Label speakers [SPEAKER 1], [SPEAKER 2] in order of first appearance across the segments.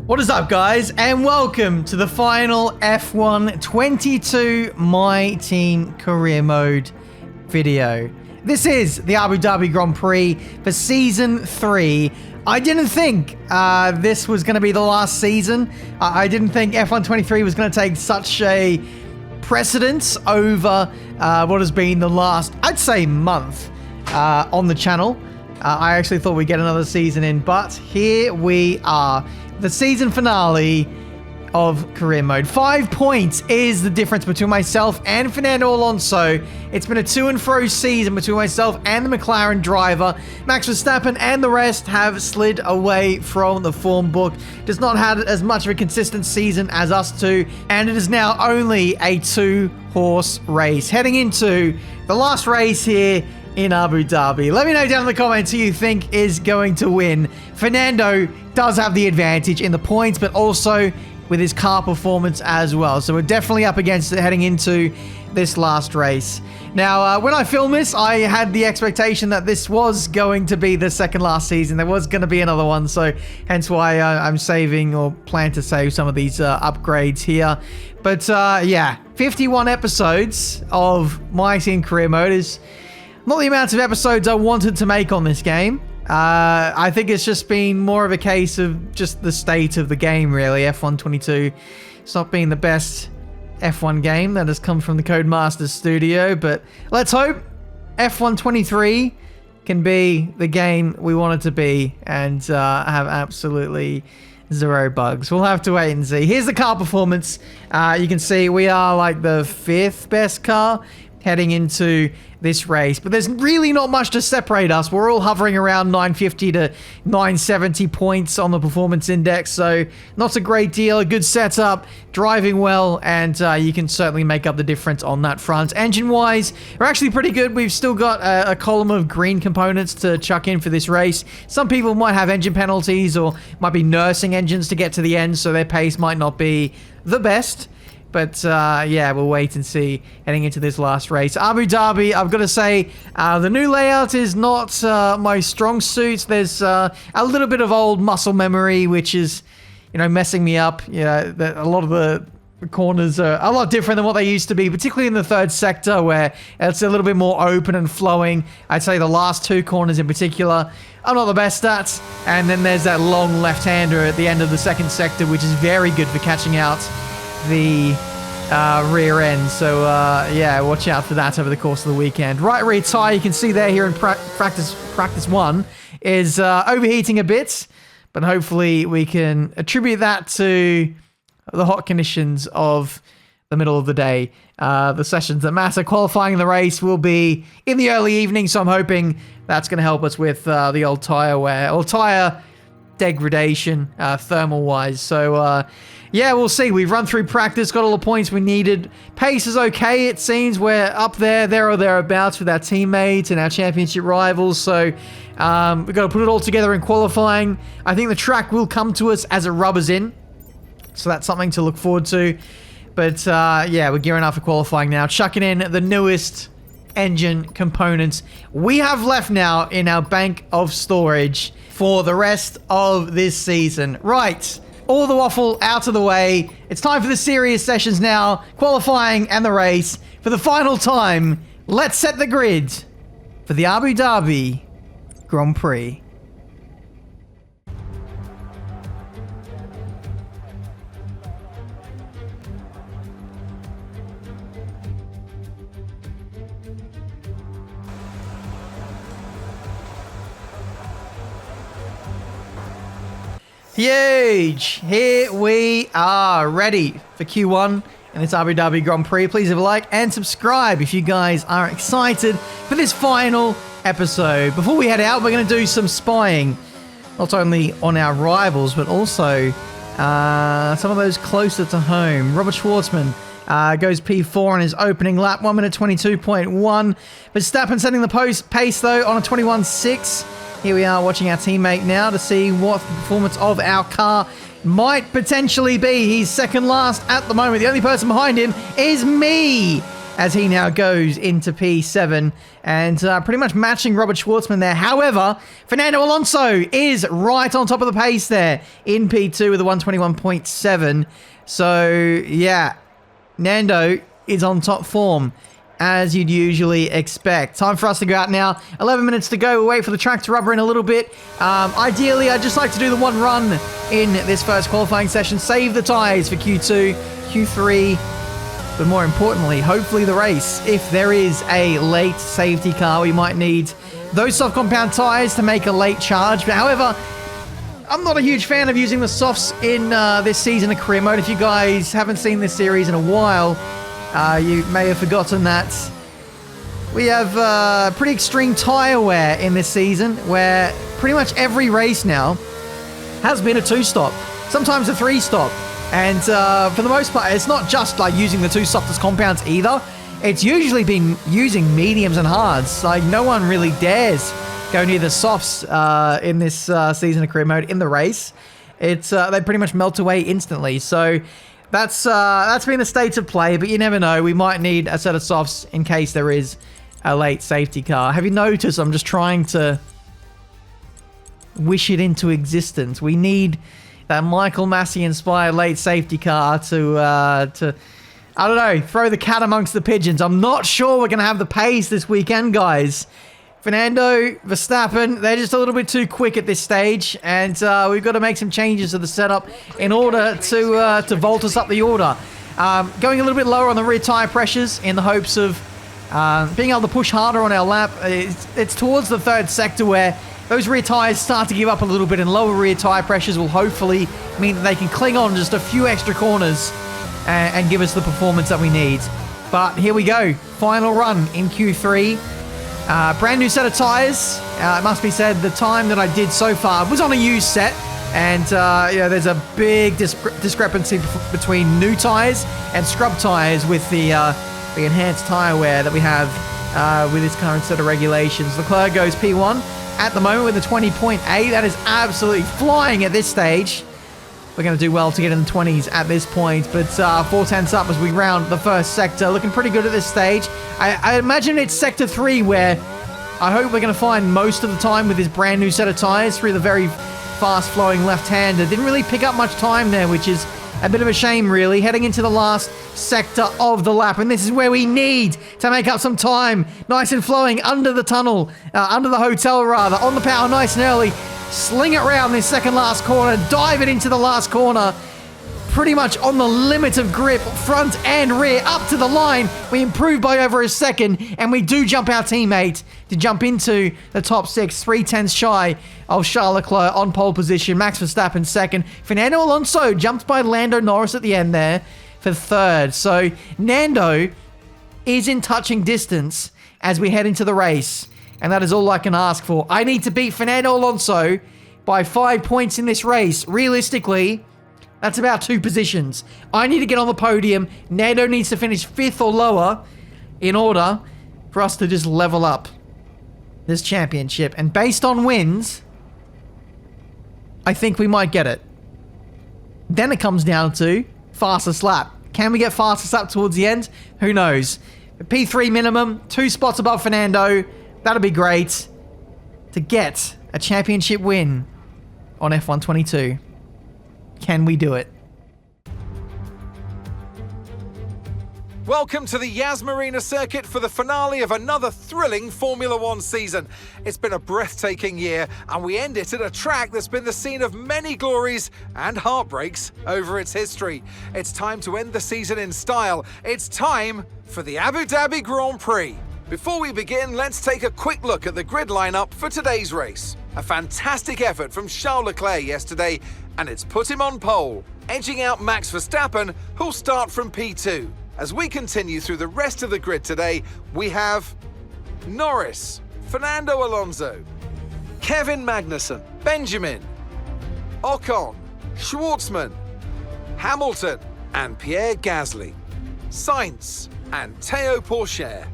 [SPEAKER 1] What is up, guys, and welcome to the final F1 22 My Team Career Mode video. This is the Abu Dhabi Grand Prix for Season 3. I didn't think this was going to be the last season. I didn't think F1 23 was going to take such a precedence over what has been the last, I'd say, month on the channel. I actually thought we'd get another season in, but here we are. The season finale of career mode. 5 points is the difference between myself and Fernando Alonso. It's been a to and fro season between myself and the McLaren driver. Max Verstappen and the rest have slid away from the form book. Does not have as much of a consistent season as us two, and it is now only a 2-horse race. Heading into the last race here in Abu Dhabi. Let me know down in the comments who you think is going to win. Fernando does have the advantage in the points, but also with his car performance as well. So we're definitely up against it heading into this last race. Now, when I filmed this, I had the expectation that this was going to be the second last season. There was going to be another one, so hence why I'm saving or plan to save some of these upgrades here. But yeah, 51 episodes of My Team Career Mode is not the amount of episodes I wanted to make on this game. I think it's just been more of a case of just the state of the game, really. F1 22, it's not been the best F1 game that has come from the Codemasters studio, but let's hope F1 23 can be the game we want it to be and have absolutely zero bugs. We'll have to wait and see. Here's the car performance. You can see we are like the 5th best car heading into this race, but there's really not much to separate us. We're all hovering around 950 to 970 points on the performance index, so not a great deal. A good setup, driving well, and you can certainly make up the difference on that front. Engine-wise, we're actually pretty good. We've still got a column of green components to chuck in for this race. Some people might have engine penalties or might be nursing engines to get to the end, so their pace might not be the best. But yeah, we'll wait and see heading into this last race. Abu Dhabi, I've got to say, the new layout is not my strong suit. There's a little bit of old muscle memory, which is, you know, messing me up. You know, a lot of the corners are a lot different than what they used to be, particularly in the third sector where it's a little bit more open and flowing. I'd say the last 2 corners in particular, I'm not the best at. And then there's that long left-hander at the end of the second sector, which is very good for catching out the rear end. So yeah, watch out for that over the course of the weekend. Right rear tire, you can see there here in practice 1 is overheating a bit, but hopefully we can attribute that to the hot conditions of the middle of the day. The sessions that matter. Qualifying in the race will be in the early evening, so I'm hoping that's going to help us with the old tire wear or tire degradation thermal wise. So yeah, we'll see. We've run through practice, got all the points we needed. Pace is okay, it seems. We're up there or thereabouts with our teammates and our championship rivals. So we've got to put it all together in qualifying. I think the track will come to us as it rubbers in. So that's something to look forward to. But yeah, we're gearing up for qualifying now. Chucking in the newest engine components we have left now in our bank of storage for the rest of this season. Right. All the waffle out of the way. It's time for the serious sessions now. Qualifying and the race. For the final time, let's set the grid for the Abu Dhabi Grand Prix. Huge! Here we are, ready for Q1 and this Abu Dhabi Grand Prix. Please leave a like and subscribe if you guys are excited for this final episode. Before we head out, we're going to do some spying, not only on our rivals, but also some of those closer to home. Robert Schwartzman goes P4 on his opening lap, 1 minute 22.1. Verstappen setting the pace though on a 21.6. Here we are watching our teammate now to see what the performance of our car might potentially be. He's second last at the moment. The only person behind him is me. as he now goes into P7 and pretty much matching Robert Schwartzman there. However, Fernando Alonso is right on top of the pace there in P2 with a 121.7. So, yeah, Nando is on top form, as you'd usually expect. Time for us to go out now. 11 minutes to go. We'll wait for the track to rubber in a little bit. Ideally, I'd just like to do the one run in this first qualifying session. Save the tyres for Q2, Q3, but more importantly, hopefully the race. If there is a late safety car, we might need those soft compound tyres to make a late charge. But however, I'm not a huge fan of using the softs in this season of career mode. If you guys haven't seen this series in a while, you may have forgotten that we have pretty extreme tyre wear in this season, where pretty much every race now has been a 2-stop, sometimes a 3-stop. And for the most part, it's not just like using the 2 softest compounds either. It's usually been using mediums and hards. Like, no one really dares go near the softs in this season of career mode in the race. It's they pretty much melt away instantly. So that's been the state of play, but you never know. We might need a set of softs in case there is a late safety car. Have you noticed I'm just trying to wish it into existence? We need that Michael Massey-inspired late safety car to I don't know, throw the cat amongst the pigeons. I'm not sure we're going to have the pace this weekend, guys. Fernando, Verstappen, they're just a little bit too quick at this stage, and we've got to make some changes to the setup in order to vault us up the order. Going a little bit lower on the rear tyre pressures in the hopes of being able to push harder on our lap. It's towards the 3rd sector where those rear tyres start to give up a little bit, and lower rear tyre pressures will hopefully mean that they can cling on just a few extra corners and give us the performance that we need. But here we go. Final run in Q3. Brand new set of tyres. It must be said, the time that I did so far was on a used set. And yeah, there's a big discrepancy between new tyres and scrub tyres with the enhanced tyre wear that we have with this current set of regulations. Leclerc goes P1 at the moment with a 20.8. That is absolutely flying at this stage. We're going to do well to get in the 20s at this point, but 4/10 up as we round the first sector. Looking pretty good at this stage. I imagine it's sector 3 where I hope we're going to find most of the time with this brand new set of tyres through the very fast-flowing left-hander. Didn't really pick up much time there, which is a bit of a shame, really. Heading into the last sector of the lap, and this is where we need to make up some time. Nice and flowing under the tunnel, under the hotel rather, on the power nice and early. Sling it round this second last corner, dive it into the last corner. Pretty much on the limit of grip, front and rear, up to the line. We improve by over a second, and we do jump our teammate to jump into the top 6, 3/10 shy of Charles Leclerc on pole position. Max Verstappen second. Fernando Alonso jumped by Lando Norris at the end there for 3rd. So Nando is in touching distance as we head into the race, and that is all I can ask for. I need to beat Fernando Alonso by 5 points in this race. Realistically, that's about 2 positions. I need to get on the podium. Nando needs to finish 5th or lower in order for us to just level up this championship. And based on wins, I think we might get it. Then it comes down to fastest lap. Can we get fastest lap towards the end? Who knows? P3 minimum, 2 spots above Fernando. That'd be great to get a championship win on F1 22. Can we do it?
[SPEAKER 2] Welcome to the Yas Marina circuit for the finale of another thrilling Formula One season. It's been a breathtaking year, and we end it at a track that's been the scene of many glories and heartbreaks over its history. It's time to end the season in style. It's time for the Abu Dhabi Grand Prix. Before we begin, let's take a quick look at the grid lineup for today's race. A fantastic effort from Charles Leclerc yesterday, and it's put him on pole, edging out Max Verstappen, who'll start from P2. As we continue through the rest of the grid today, we have Norris, Fernando Alonso, Kevin Magnussen, Benjamin, Ocon, Schwartzman, Hamilton, and Pierre Gasly, Sainz, and Théo Pourchaire.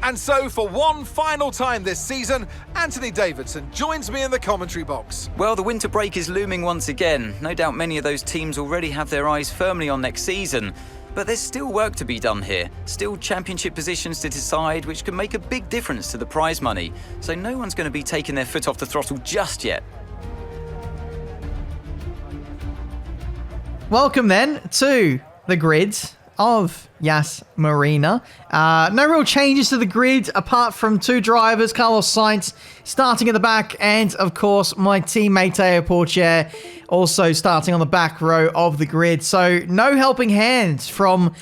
[SPEAKER 2] And so, for one final time this season, Anthony Davidson joins me in the commentary box.
[SPEAKER 3] Well, the winter break is looming once again. No doubt many of those teams already have their eyes firmly on next season. But there's still work to be done here, still championship positions to decide, which can make a big difference to the prize money, so no one's going to be taking their foot off the throttle just yet.
[SPEAKER 1] Welcome then to the grid of Yas Marina. No real changes to the grid apart from two drivers, Carlos Sainz starting at the back, and of course my teammate Teo Porcher also starting on the back row of the grid. So no helping hands from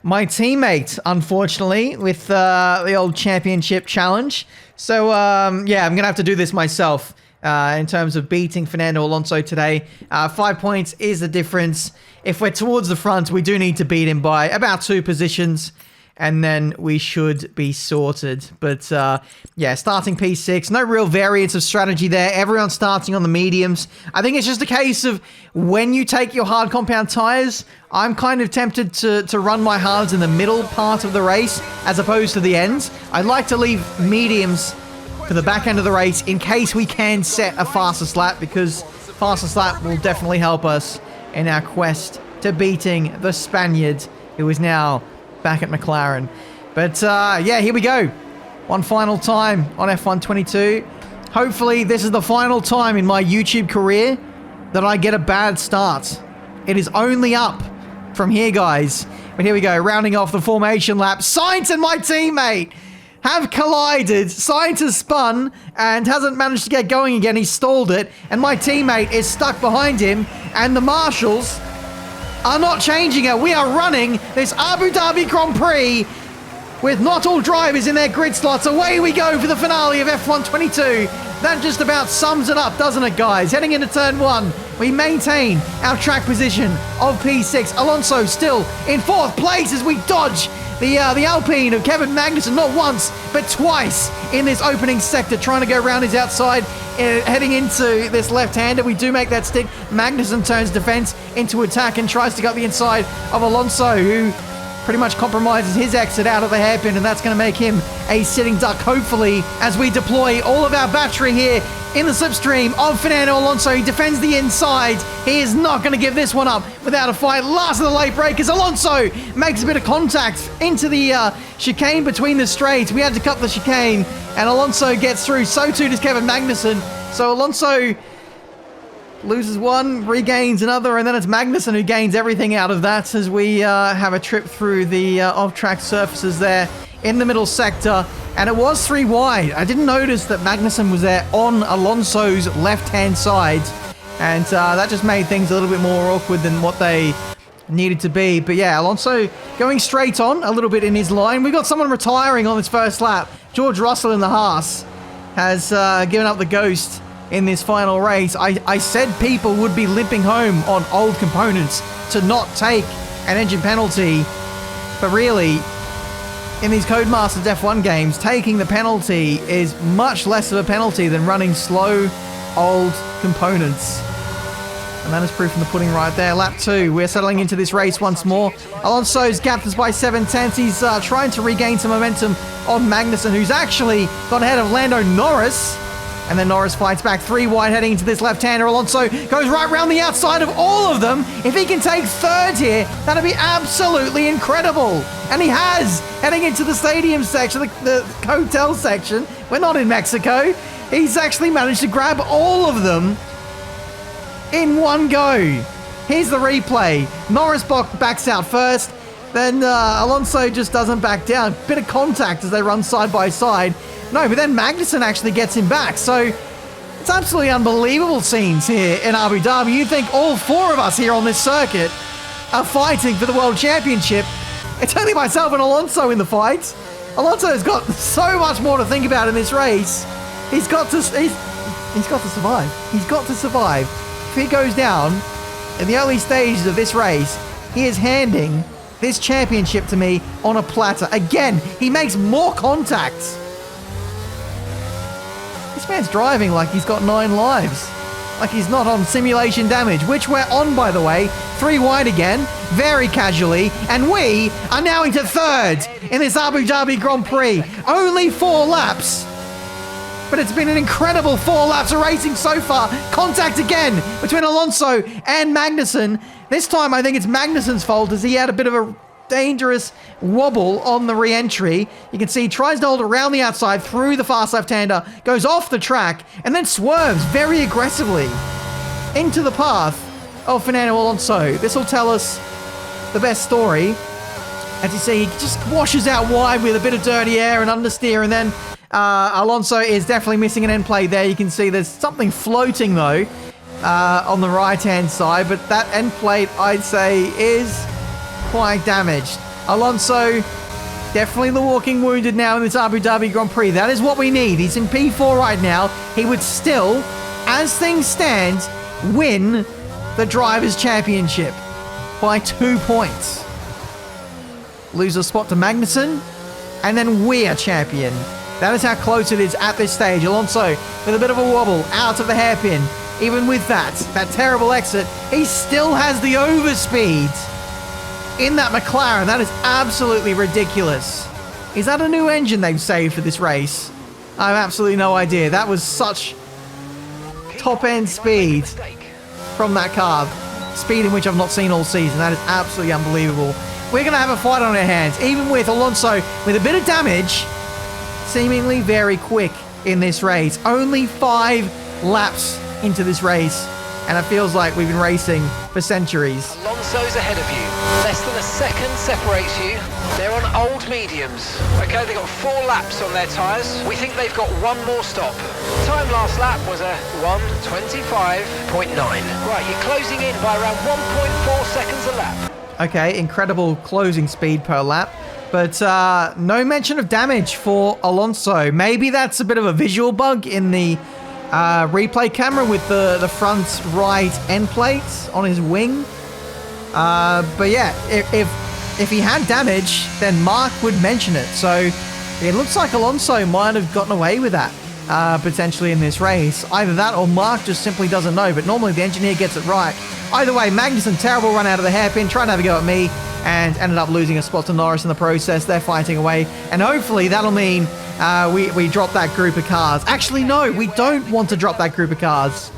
[SPEAKER 1] my teammate, unfortunately, with the old championship challenge. So yeah, I'm gonna have to do this myself. In terms of beating Fernando Alonso today. 5 points is the difference. If we're towards the front, we do need to beat him by about 2 positions, and then we should be sorted. But yeah, starting P6, no real variance of strategy there. Everyone's starting on the mediums. I think it's just a case of when you take your hard compound tires, I'm kind of tempted to run my hards in the middle part of the race as opposed to the ends. I'd like to leave mediums for the back end of the race in case we can set a fastest lap, because fastest lap will definitely help us in our quest to beating the Spaniard, who is now back at McLaren. But yeah, here we go. One final time on F1 22. Hopefully this is the final time in my YouTube career that I get a bad start. It is only up from here, guys. But here we go, rounding off the formation lap. Sainz and my teammate have collided. Sainz has spun and hasn't managed to get going again. He stalled it, and my teammate is stuck behind him, and the marshals are not changing it. We are running this Abu Dhabi Grand Prix with not all drivers in their grid slots. Away we go for the finale of F1 22. That just about sums it up, doesn't it, guys? Heading into turn 1, we maintain our track position of P6. Alonso still in 4th place as we dodge the Alpine of Kevin Magnussen, not once, but twice in this opening sector, trying to go around his outside, heading into this left-hander. We do make that stick. Magnussen turns defense into attack and tries to get the inside of Alonso, who pretty much compromises his exit out of the hairpin, and that's going to make him a sitting duck, hopefully, as we deploy all of our battery here in the slipstream of Fernando Alonso. He defends the inside. He is not going to give this one up without a fight. Last of the late breakers. Alonso makes a bit of contact into the chicane between the straights. We had to cut the chicane, and Alonso gets through. So too does Kevin Magnussen. So Alonso loses one, regains another, and then it's Magnussen who gains everything out of that as we have a trip through the off-track surfaces there in the middle sector. And it was 3 wide. I didn't notice that Magnussen was there on Alonso's left-hand side, and that just made things a little bit more awkward than what they needed to be. But yeah, Alonso going straight on a little bit in his line. We got someone retiring on this first lap. George Russell in the Haas has given up the ghost in this final race. I said people would be limping home on old components to not take an engine penalty, but really, in these Codemasters F1 games, taking the penalty is much less of a penalty than running slow, old components. And that is proof in the pudding right there. Lap 2, we're settling into this race once more. Alonso's gapped us by 7/10. He's trying to regain some momentum on Magnussen, who's actually got ahead of Lando Norris. And then Norris fights back 3 wide heading into this left-hander. Alonso goes right round the outside of all of them. If he can take 3rd here, that'd be absolutely incredible. And he has, heading into the stadium section, the hotel section. We're not in Mexico. He's actually managed to grab all of them in one go. Here's the replay. Norris backs out first. Then Alonso just doesn't back down. Bit of contact as they run side by side. No, but then Magnussen actually gets him back. So it's absolutely unbelievable scenes here in Abu Dhabi. You'd think all 4 of us here on this circuit are fighting for the World Championship. It's only myself and Alonso in the fight. Alonso's got so much more to think about in this race. He's got to survive. He's got to survive. If he goes down in the early stages of this race, he is handing this championship to me on a platter. Again, he makes more contacts. This man's driving like he's got 9 lives. Like he's not on simulation damage, which we're on, by the way. 3 wide again, very casually. And we are now into 3rd in this Abu Dhabi Grand Prix. Only 4 laps. But it's been an incredible 4 laps of racing so far. Contact again between Alonso and Magnussen. This time I think it's Magnussen's fault as he had a bit of a dangerous wobble on the re-entry. You can see he tries to hold around the outside through the fast left-hander, goes off the track, and then swerves very aggressively into the path of Fernando Alonso. This will tell us the best story. As you see, he just washes out wide with a bit of dirty air and understeer, and then Alonso is definitely missing an end plate there. You can see there's something floating, though, on the right-hand side, but that end plate, I'd say, is quite damaged. Alonso, definitely the walking wounded now in this Abu Dhabi Grand Prix. That is what we need. He's in P4 right now. He would still, as things stand, win the Drivers' Championship by 2 points. Lose a spot to Magnussen, and then we're champion. That is how close it is at this stage. Alonso with a bit of a wobble out of the hairpin. Even with that terrible exit, he still has the overspeed in that McLaren. That is absolutely ridiculous. Is that a new engine they've saved for this race? I have absolutely no idea. That was such top-end speed from that car. Speed in which I've not seen all season. That is absolutely unbelievable. We're going to have a fight on our hands, even with Alonso with a bit of damage, seemingly very quick in this race. Only 5 laps into this race, and it feels like we've been racing for centuries.
[SPEAKER 4] Alonso's ahead of you. Less than a second separates you. They're on old mediums. Okay, they've got 4 laps on their tyres. We think they've got 1 more stop. Time last lap was a 1:25.9. Right, you're closing in by around 1.4 seconds a lap.
[SPEAKER 1] Okay, incredible closing speed per lap, but no mention of damage for Alonso. Maybe that's a bit of a visual bug in the replay camera with the front right end plate on his wing. But yeah, if he had damage, then Mark would mention it. So it looks like Alonso might have gotten away with that potentially in this race. Either that or Mark just simply doesn't know, but normally the engineer gets it right. Either way, Magnussen, terrible run out of the hairpin, trying to have a go at me, and ended up losing a spot to Norris in the process. They're fighting away, and hopefully that'll mean we drop that group of cars. Actually, no, we don't want to drop that group of cars.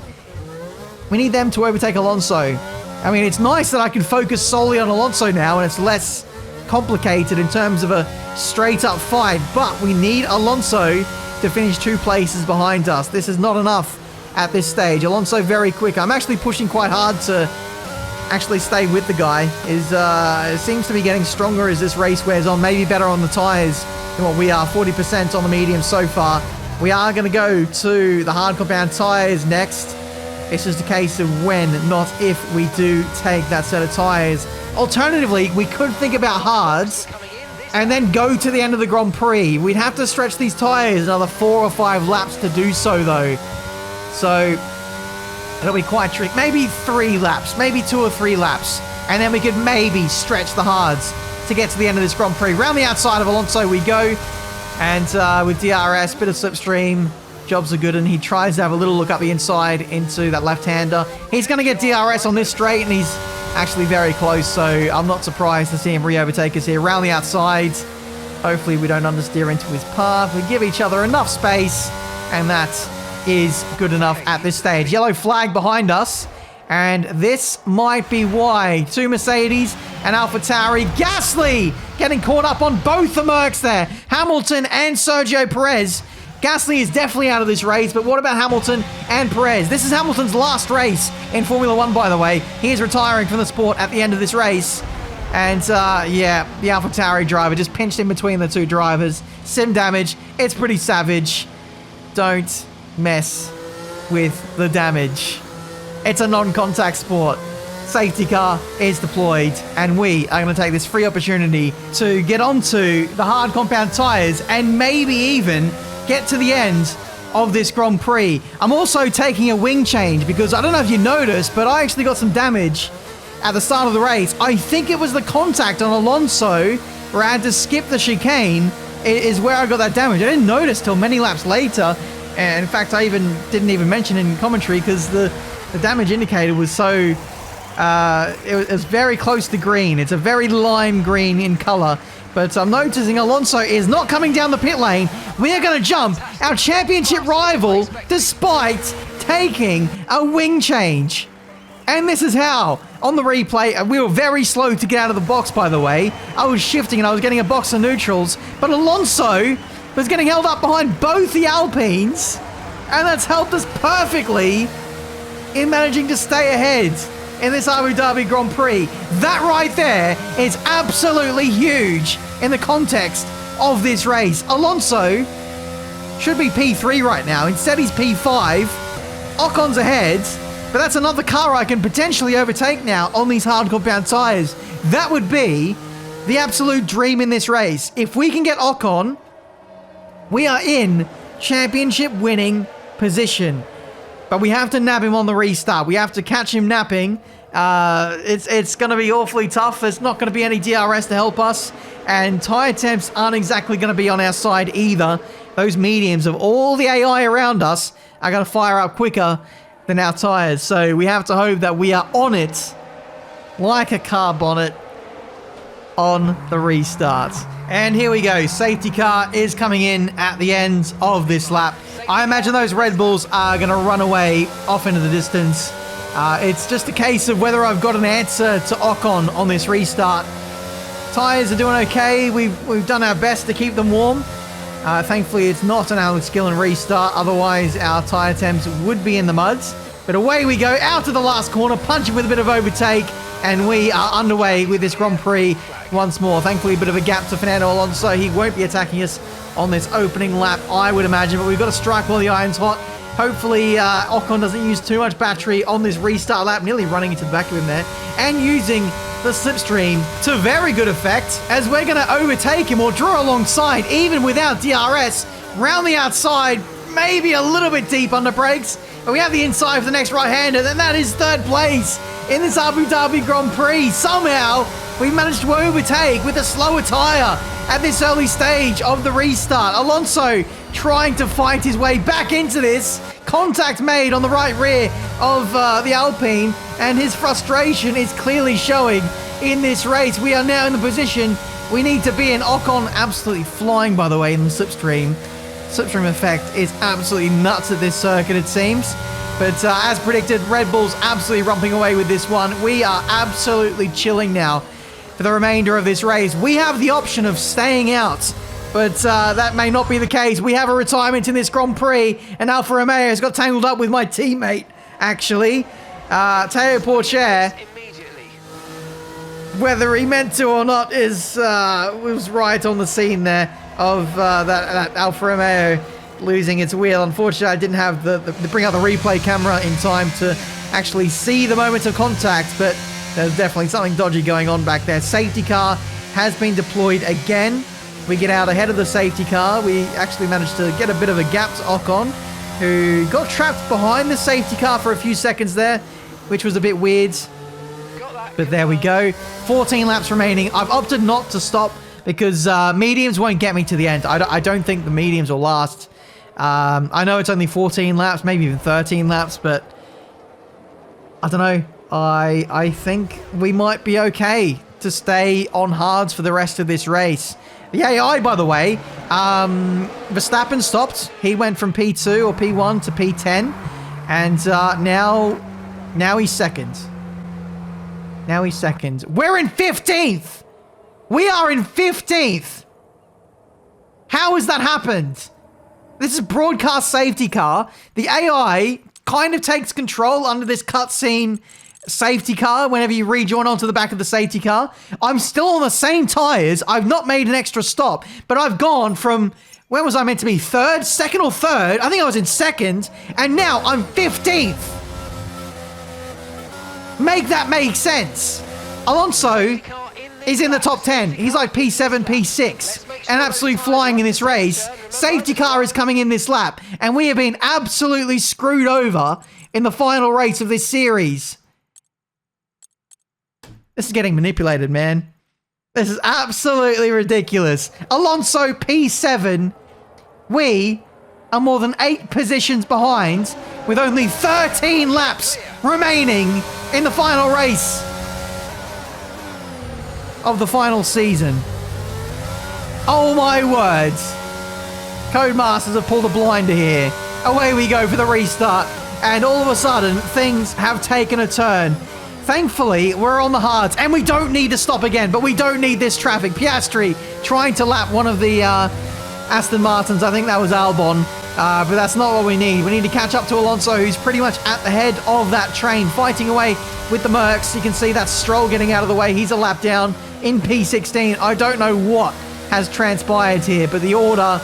[SPEAKER 1] We need them to overtake Alonso. I mean, it's nice that I can focus solely on Alonso now, and it's less complicated in terms of a straight-up fight, but we need Alonso to finish 2 places behind us. This is not enough at this stage. Alonso very quick. I'm actually pushing quite hard to actually stay with the guy. It seems to be getting stronger as this race wears on. Maybe better on the tyres than what we are. 40% on the medium so far. We are going to go to the hard compound tyres next. It's just a case of when, not if, we do take that set of tyres. Alternatively, we could think about hards and then go to the end of the Grand Prix. We'd have to stretch these tyres another 4 or 5 laps to do so, though. So it'll be quite tricky. Maybe 3 laps, maybe 2 or 3 laps, and then we could maybe stretch the hards to get to the end of this Grand Prix. Round the outside of Alonso we go, and with DRS, bit of slipstream, jobs are good, and he tries to have a little look up the inside into that left-hander. He's going to get DRS on this straight, and he's actually very close, so I'm not surprised to see him re-overtake us here. Round the outside, hopefully we don't understeer into his path. We give each other enough space, and that is good enough at this stage. Yellow flag behind us, and this might be why. 2 Mercedes and AlphaTauri. Gasly getting caught up on both the Mercs there. Hamilton and Sergio Perez. Gasly is definitely out of this race, but what about Hamilton and Perez? This is Hamilton's last race in Formula 1, by the way. He is retiring from the sport at the end of this race. And yeah, the AlphaTauri driver just pinched in between the 2 drivers. Sim damage. It's pretty savage. Don't mess with the damage. It's a non-contact sport. Safety car is deployed, and we are going to take this free opportunity to get onto the hard compound tyres and maybe even get to the end of this Grand Prix. I'm also taking a wing change because I don't know if you noticed, but I actually got some damage at the start of the race. I think it was the contact on Alonso where I had to skip the chicane is where I got that damage. I didn't notice till many laps later. And in fact, I didn't even mention in commentary because the damage indicator was so... it was very close to green. It's a very lime green in color. But I'm noticing Alonso is not coming down the pit lane. We are going to jump our championship rival despite taking a wing change. And this is how. On the replay, we were very slow to get out of the box, by the way. I was shifting and I was getting a box of neutrals. But Alonso was getting held up behind both the Alpines. And that's helped us perfectly in managing to stay ahead in this Abu Dhabi Grand Prix. That right there is absolutely huge in the context of this race. Alonso should be P3 right now. Instead, he's P5. Ocon's ahead, but that's another car I can potentially overtake now on these hard compound tires. That would be the absolute dream in this race. If we can get Ocon, we are in championship winning position. But we have to nab him on the restart. We have to catch him napping. It's going to be awfully tough. There's not going to be any DRS to help us. And tyre temps aren't exactly going to be on our side either. Those mediums of all the AI around us are going to fire up quicker than our tyres. So we have to hope that we are on it like a car bonnet on the restart. And here we go. Safety car is coming in at the end of this lap. I imagine those Red Bulls are going to run away off into the distance. It's just a case of whether I've got an answer to Ocon on this restart. Tyres are doing okay. We've done our best to keep them warm. Thankfully, it's not an Alex Gillen restart. Otherwise, our tyre temps would be in the muds. But away we go, out to the last corner, punching with a bit of overtake. And we are underway with this Grand Prix once more. Thankfully, a bit of a gap to Fernando Alonso. He won't be attacking us on this opening lap, I would imagine. But we've got to strike while the iron's hot. Hopefully, Ocon doesn't use too much battery on this restart lap. Nearly running into the back of him there. And using the slipstream to very good effect, as we're going to overtake him or draw alongside, even without DRS. Round the outside, maybe a little bit deep under brakes. But we have the inside for the next right-hander, and that is third place in this Abu Dhabi Grand Prix. Somehow, we managed to overtake with a slower tyre at this early stage of the restart. Alonso trying to fight his way back into this. Contact made on the right rear of the Alpine, and his frustration is clearly showing in this race. We are now in the position we need to be in. Ocon absolutely flying, by the way, in the slipstream. Slipstream effect is absolutely nuts at this circuit, it seems. But as predicted, Red Bull's absolutely romping away with this one. We are absolutely chilling now for the remainder of this race. We have the option of staying out, but that may not be the case. We have a retirement in this Grand Prix, and Alfa Romeo has got tangled up with my teammate, actually. Teo Porcher, whether he meant to or not, was right on the scene there of that Alfa Romeo losing its wheel. Unfortunately, I didn't have the bring out the replay camera in time to actually see the moment of contact, but there's definitely something dodgy going on back there. Safety car has been deployed again. We get out ahead of the safety car. We actually managed to get a bit of a gap to Ocon, who got trapped behind the safety car for a few seconds there, which was a bit weird. But there we go. 14 laps remaining. I've opted not to stop because mediums won't get me to the end. I don't think the mediums will last. I know it's only 14 laps, maybe even 13 laps, but I don't know. I think we might be okay to stay on hards for the rest of this race. The AI, by the way, Verstappen stopped. He went from P2 or P1 to P10, and now he's second. Now he's second. We're in 15th! We are in 15th! How has that happened? This is broadcast safety car. The AI kind of takes control under this cutscene safety car whenever you rejoin onto the back of the safety car. I'm still on the same tires. I've not made an extra stop, but I've gone from, where was I meant to be? Third? Second or third? I think I was in second, and now I'm 15th. Make that make sense. Alonso is in the top 10. He's like P7, P6, and absolutely flying in this race. Safety car is coming in this lap, and we have been absolutely screwed over in the final race of this series. This is getting manipulated, man. This is absolutely ridiculous. Alonso P7. We are more than 8 positions behind with only 13 laps remaining in the final race of the final season. Oh my words. Codemasters have pulled a blinder here. Away we go for the restart. and all of a sudden, things have taken a turn. Thankfully, we're on the hards, and we don't need to stop again, but we don't need this traffic. Piastri trying to lap one of the Aston Martins. I think that was Albon, but that's not what we need. We need to catch up to Alonso, who's pretty much at the head of that train, fighting away with the Mercs. You can see that Stroll getting out of the way. He's a lap down in P16. I don't know what has transpired here, but the order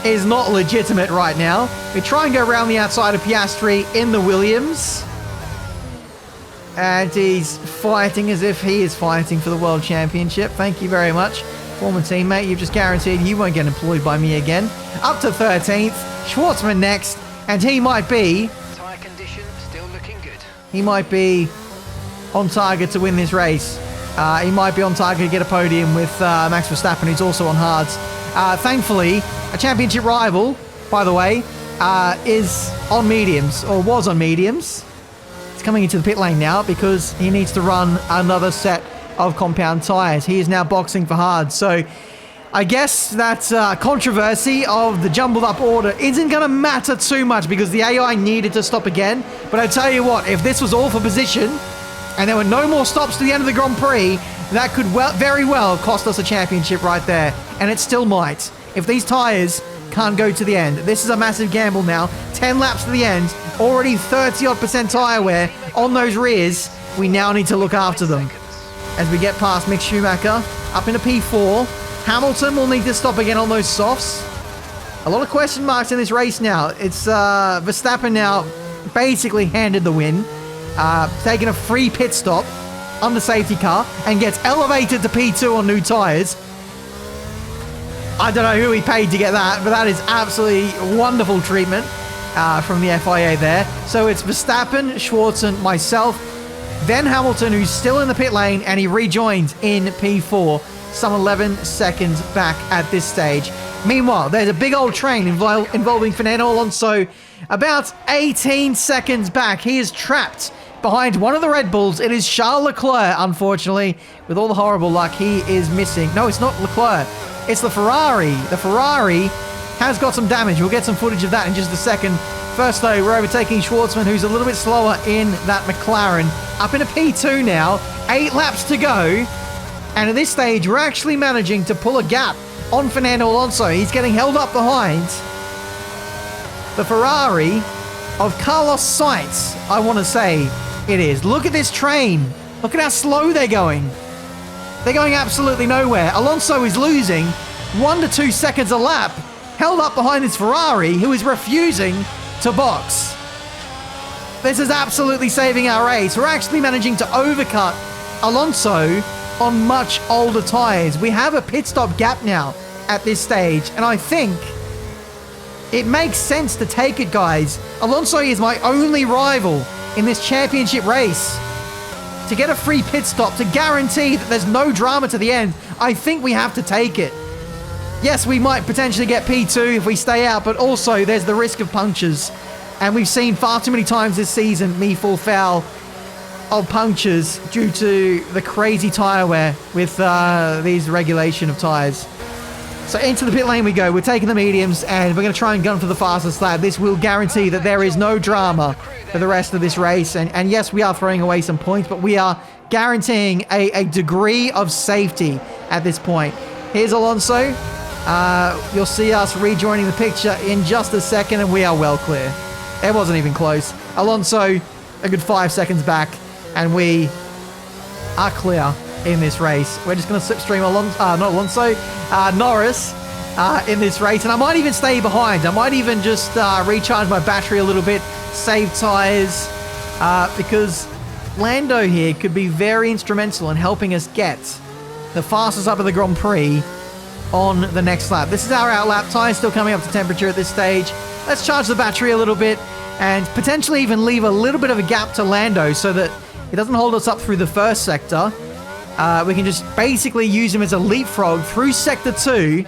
[SPEAKER 1] is not legitimate right now. We try and go around the outside of Piastri in the Williams. And he's fighting as if he is fighting for the World Championship. Thank you very much, former teammate. You've just guaranteed you won't get employed by me again. Up to 13th. Schwartzman next. And he might be...
[SPEAKER 4] Tyre condition still looking good.
[SPEAKER 1] He might be on target to win this race. He might be on target to get a podium with Max Verstappen, who's also on hards. Thankfully, a championship rival, by the way, is on mediums, or was on mediums. Coming into the pit lane now because he needs to run another set of compound tyres. He is now boxing for hard. So I guess that controversy of the jumbled up order isn't going to matter too much because the AI needed to stop again. But I tell you what, if this was all for position and there were no more stops to the end of the Grand Prix, that could very well cost us a championship right there. And it still might. If these tyres can't go to the end. This is a massive gamble now. 10 laps to the end. Already 30-odd% tyre wear on those rears. We now need to look after them. As we get past Mick Schumacher, up into P4. Hamilton will need to stop again on those softs. A lot of question marks in this race now. It's Verstappen now basically handed the win. Taking a free pit stop on the safety car and gets elevated to P2 on new tyres. I don't know who he paid to get that, but that is absolutely wonderful treatment from the FIA there. So it's Verstappen, Schwartzen, myself, then Hamilton, who's still in the pit lane, and he rejoins in P4, some 11 seconds back at this stage. Meanwhile, there's a big old train involving Fernando Alonso about 18 seconds back. He is trapped behind one of the Red Bulls. It is Charles Leclerc, unfortunately. With all the horrible luck, he is missing. No, it's not Leclerc. It's the Ferrari. The Ferrari has got some damage. We'll get some footage of that in just a second. First, though, we're overtaking Schwartzman, who's a little bit slower in that McLaren. Up into P2 now. 8 laps to go. And at this stage, we're actually managing to pull a gap on Fernando Alonso. He's getting held up behind the Ferrari of Carlos Sainz, I want to say it is. Look at this train. Look at how slow they're going. They're going absolutely nowhere. Alonso is losing 1 to 2 seconds a lap, held up behind this Ferrari, who is refusing to box. This is absolutely saving our race. We're actually managing to overcut Alonso on much older tyres. We have a pit stop gap now at this stage, and I think it makes sense to take it, guys. Alonso is my only rival in this championship race. To get a free pit stop, to guarantee that there's no drama to the end, I think we have to take it. Yes, we might potentially get P2 if we stay out, but also there's the risk of punctures. And we've seen far too many times this season me fall foul of punctures due to the crazy tyre wear with these regulation of tyres. So into the pit lane we go. We're taking the mediums and we're going to try and gun for the fastest lap. This will guarantee that there is no drama for the rest of this race. And yes, we are throwing away some points, but we are guaranteeing a degree of safety at this point. Here's Alonso. You'll see us rejoining the picture in just a second, and we are well clear. It wasn't even close. Alonso, a good 5 seconds back, and we are clear in this race. We're just going to slipstream Norris in this race, and I might even stay behind. I might even just recharge my battery a little bit, save tyres, because Lando here could be very instrumental in helping us get the fastest up of the Grand Prix on the next lap. This is our out lap. Tyres still coming up to temperature at this stage. Let's charge the battery a little bit and potentially even leave a little bit of a gap to Lando so that it doesn't hold us up through the first sector. We can just basically use him as a leapfrog through Sector 2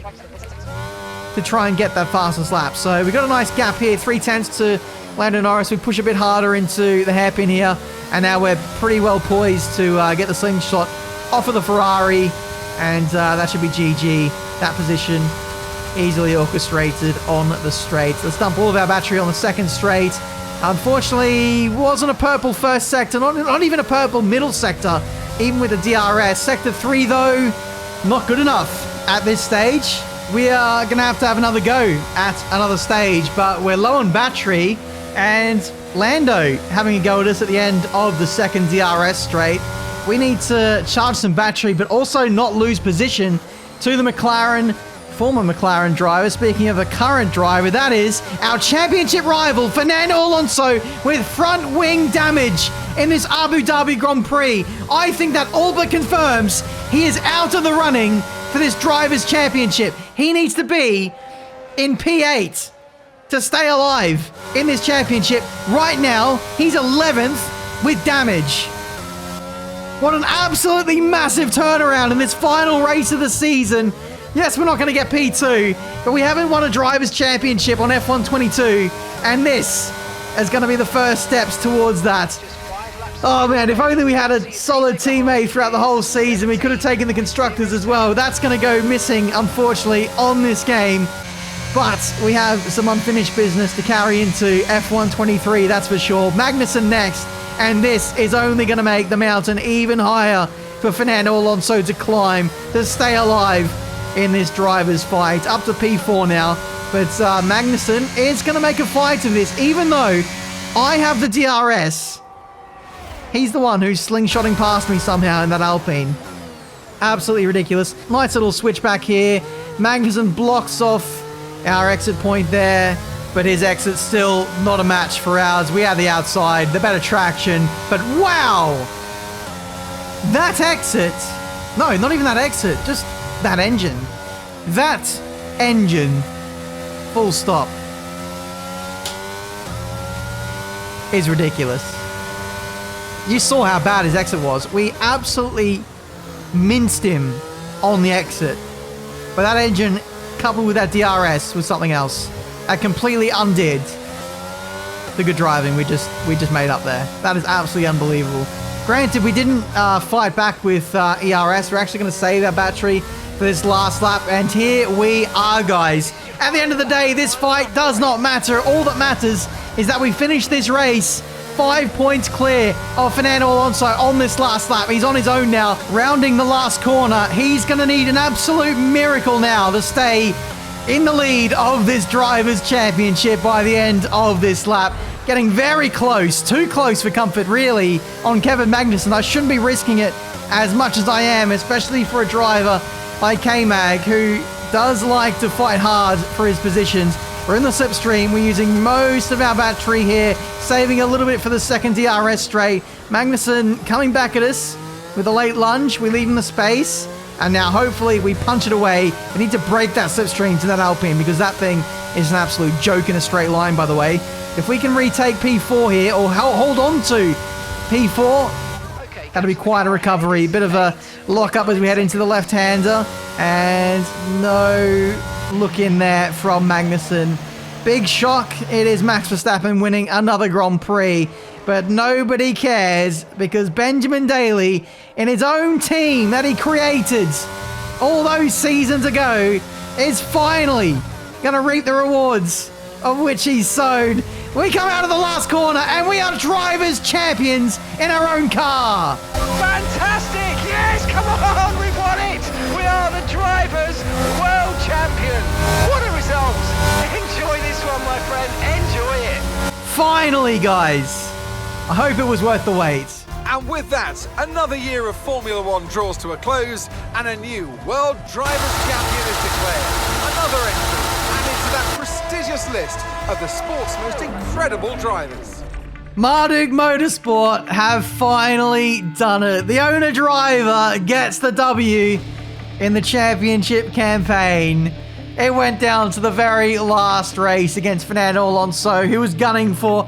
[SPEAKER 1] to try and get that fastest lap. So we've got a nice gap here, 3/10 to Lando Norris. We push a bit harder into the hairpin here, and now we're pretty well poised to get the slingshot off of the Ferrari, and that should be GG. That position easily orchestrated on the straight. Let's dump all of our battery on the second straight. Unfortunately, wasn't a purple first sector, not even a purple middle sector, even with the DRS. Sector 3, though, not good enough at this stage. We are going to have another go at another stage, but we're low on battery, and Lando having a go at us at the end of the second DRS straight. We need to charge some battery, but also not lose position to the McLaren, former McLaren driver. Speaking of a current driver, that is our championship rival, Fernando Alonso, with front wing damage in this Abu Dhabi Grand Prix. I think that all but confirms he is out of the running for this Drivers' Championship. He needs to be in P8 to stay alive in this championship. Right now, he's 11th with damage. What an absolutely massive turnaround in this final race of the season. Yes, we're not going to get P2, but we haven't won a Drivers' Championship on F1 22, and this is going to be the first steps towards that. Oh man, if only we had a solid teammate throughout the whole season. We could have taken the Constructors as well. That's going to go missing, unfortunately, on this game. But we have some unfinished business to carry into F1 23, that's for sure. Magnussen next, and this is only going to make the mountain even higher for Fernando Alonso to climb, to stay alive in this driver's fight. Up to P4 now, but Magnussen is going to make a fight of this, even though I have the DRS. He's the one who's slingshotting past me somehow in that Alpine. Absolutely ridiculous. Nice little switchback here. Magnussen blocks off our exit point there, but his exit's still not a match for ours. We have the outside, the better traction, but wow! That exit, no, not even that exit, just that engine. That engine, full stop, is ridiculous. You saw how bad his exit was. We absolutely minced him on the exit. But that engine, coupled with that DRS, was something else. That completely undid the good driving we just made up there. That is absolutely unbelievable. Granted, we didn't fight back with ERS. We're actually going to save our battery for this last lap. And here we are, guys. At the end of the day, this fight does not matter. All that matters is that we finish this race 5 points clear of Fernando Alonso on this last lap. He's on his own now, rounding the last corner. He's going to need an absolute miracle now to stay in the lead of this Drivers' Championship by the end of this lap. Getting very close, too close for comfort, really, on Kevin Magnussen. I shouldn't be risking it as much as I am, especially for a driver like K-Mag, who does like to fight hard for his positions. We're in the slipstream. We're using most of our battery here, saving a little bit for the second DRS straight. Magnussen coming back at us with a late lunge. We leave him the space, and now hopefully we punch it away. We need to break that slipstream to that Alpine, because that thing is an absolute joke in a straight line, by the way. If we can retake P4 here, or hold on to P4, that'll be quite a recovery. Bit of a lock-up as we head into the left-hander, and no look in there from Magnussen. Big shock. It is Max Verstappen winning another Grand Prix, but nobody cares, because Benjamin Daly, in his own team that he created all those seasons ago, is finally going to reap the rewards of which he's sown. We come out of the last corner and we are Drivers' Champions in our own car.
[SPEAKER 4] Fantastic! Yes, come on, we've won it! We are the Drivers' World Champion! What a result! Enjoy this one, my friend, enjoy it!
[SPEAKER 1] Finally, guys! I hope it was worth the wait.
[SPEAKER 2] And with that, another year of Formula One draws to a close, and a new World Drivers' Champion is declared. Another entry added to that prestigious list of the sport's most incredible drivers.
[SPEAKER 1] Marduk Motorsport have finally done it. The owner driver gets the W in the championship campaign. It went down to the very last race against Fernando Alonso, who was gunning for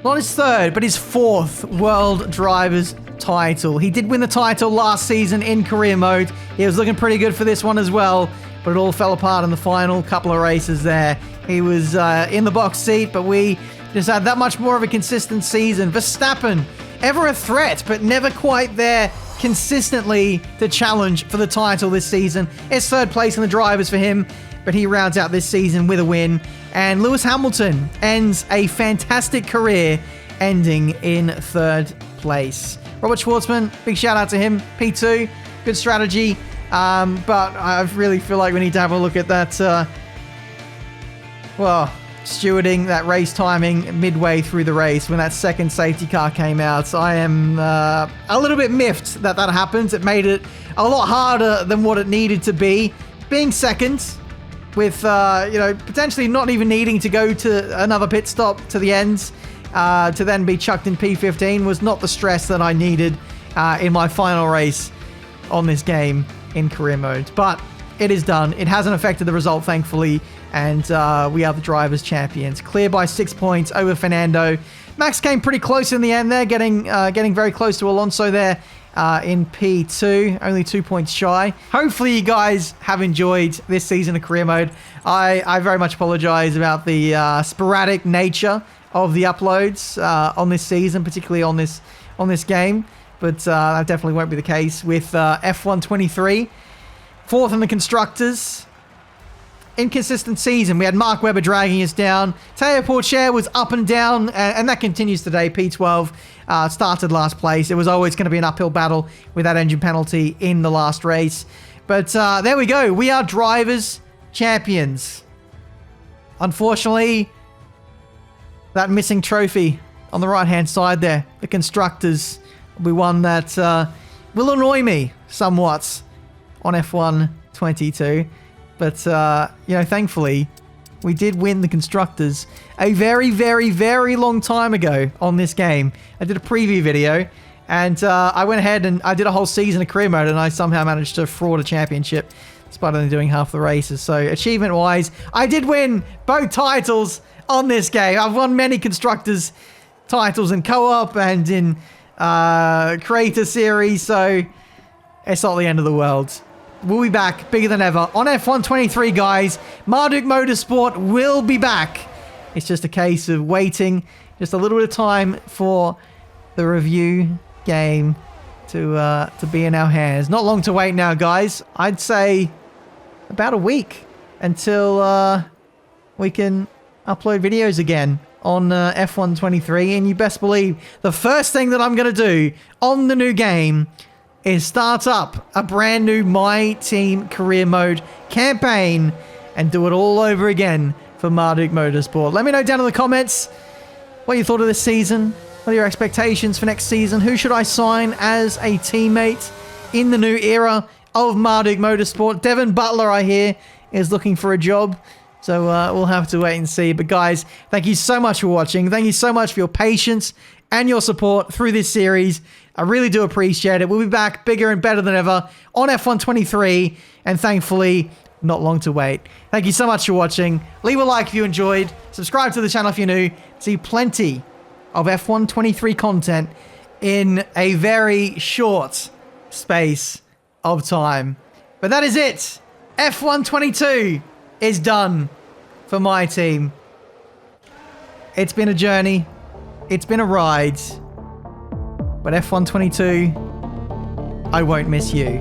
[SPEAKER 1] not his third, but his fourth World Drivers title. He did win the title last season in career mode. He was looking pretty good for this one as well, but it all fell apart in the final couple of races there. He was in the box seat, but we just had that much more of a consistent season. Verstappen, ever a threat, but never quite there consistently the challenge for the title this season. It's third place in the drivers for him, but he rounds out this season with a win. And Lewis Hamilton ends a fantastic career, ending in third place. Robert Schwartzman, big shout out to him. P2, good strategy. But I really feel like we need to have a look at that, stewarding, that race timing midway through the race when that second safety car came out. I am a little bit miffed that happened. It made it a lot harder than what it needed to be. Being second with, potentially not even needing to go to another pit stop to the end to then be chucked in P15 was not the stress that I needed in my final race on this game in career mode. But it is done. It hasn't affected the result, thankfully, and we are the drivers' champions. Clear by 6 points over Fernando. Max came pretty close in the end there, getting very close to Alonso there in P2, only 2 points shy. Hopefully you guys have enjoyed this season of career mode. I very much apologize about the sporadic nature of the uploads on this season, particularly on this game, but that definitely won't be the case with F1 23. Fourth in the Constructors. Inconsistent season. We had Mark Webber dragging us down. Teo Porcher was up and down, and that continues today. P12 started last place. It was always going to be an uphill battle with that engine penalty in the last race. But there we go. We are drivers' champions. Unfortunately, that missing trophy on the right-hand side there, the Constructors, will be one that will annoy me somewhat on F1 22. But, thankfully, we did win the Constructors a very, very, very long time ago on this game. I did a preview video, and I went ahead and I did a whole season of career mode, and I somehow managed to fraud a championship, despite only doing half the races. So, achievement-wise, I did win both titles on this game. I've won many Constructors titles in co-op and in Creator Series, so it's not the end of the world. We'll be back bigger than ever on F1 23, guys. Marduk Motorsport will be back. It's just a case of waiting just a little bit of time for the review game to be in our hands. Not long to wait now, guys. I'd say about a week until we can upload videos again on F1 23. And you best believe the first thing that I'm going to do on the new game is start up a brand new My Team Career Mode campaign and do it all over again for Marduk Motorsport. Let me know down in the comments what you thought of this season. What are your expectations for next season? Who should I sign as a teammate in the new era of Marduk Motorsport? Devin Butler, I hear, is looking for a job. So we'll have to wait and see. But guys, thank you so much for watching. Thank you so much for your patience and your support through this series. I really do appreciate it. We'll be back bigger and better than ever on F1 23, and thankfully, not long to wait. Thank you so much for watching. Leave a like if you enjoyed. Subscribe to the channel if you're new. See plenty of F1 23 content in a very short space of time. But that is it. F1 22 is done for my team. It's been a journey. It's been a ride. But F1 22, I won't miss you.